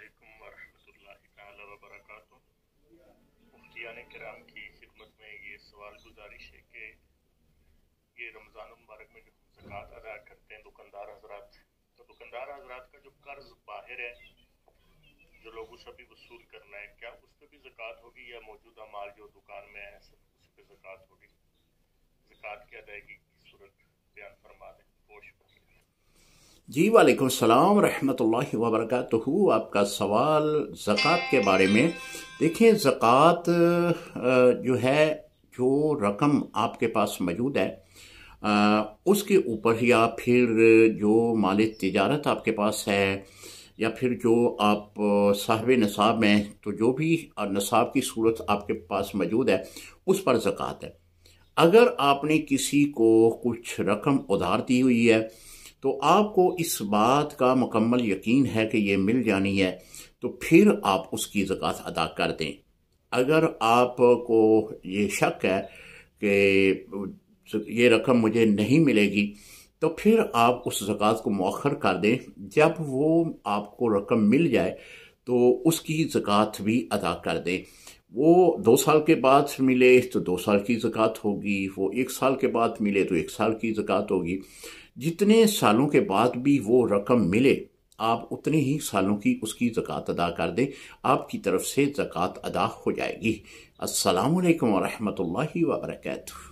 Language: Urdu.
علیکم ورحمۃ اللہ تعالی وبرکاتہ۔ مفتیان کرام کی خدمت میں یہ سوال گزارش ہے کہ یہ رمضان المبارک میں جو زکوٰۃ ادا کرتے ہیں دکاندار حضرات، تو دکاندار حضرات کا جو قرض باہر ہے جو لوگوں سے بھی وصول کرنا ہے، کیا اس پہ بھی زکوٰۃ ہوگی یا موجودہ مال جو دکان میں ہے اس پہ زکوٰۃ ہوگی؟ زکوٰۃ کی ادائیگی کی صورت بیان فرما دیں۔ پوش جی وعلیکم السلام ورحمۃ اللہ وبرکاتہ۔ آپ کا سوال زکوٰۃ کے بارے میں، دیکھیں زکوٰۃ جو ہے، جو رقم آپ کے پاس موجود ہے اس کے اوپر یا پھر جو مال تجارت آپ کے پاس ہے یا پھر جو آپ صاحب نصاب میں، تو جو بھی نصاب کی صورت آپ کے پاس موجود ہے اس پر زکوٰۃ ہے۔ اگر آپ نے کسی کو کچھ رقم ادھار دی ہوئی ہے تو آپ کو اس بات کا مکمل یقین ہے کہ یہ مل جانی ہے، تو پھر آپ اس کی زکوٰۃ ادا کر دیں۔ اگر آپ کو یہ شک ہے کہ یہ رقم مجھے نہیں ملے گی، تو پھر آپ اس زکوٰۃ کو مؤخر کر دیں۔ جب وہ آپ کو رقم مل جائے تو اس کی زکوٰۃ بھی ادا کر دیں۔ وہ 2 سال کے بعد ملے تو 2 سال کی زکوٰۃ ہوگی، وہ 1 سال کے بعد ملے تو 1 سال کی زکوٰۃ ہوگی۔ جتنے سالوں کے بعد بھی وہ رقم ملے، آپ اتنے ہی سالوں کی اس کی زکوٰۃ ادا کر دیں، آپ کی طرف سے زکوٰۃ ادا ہو جائے گی۔ السلام علیکم ورحمۃ اللہ وبرکاتہ۔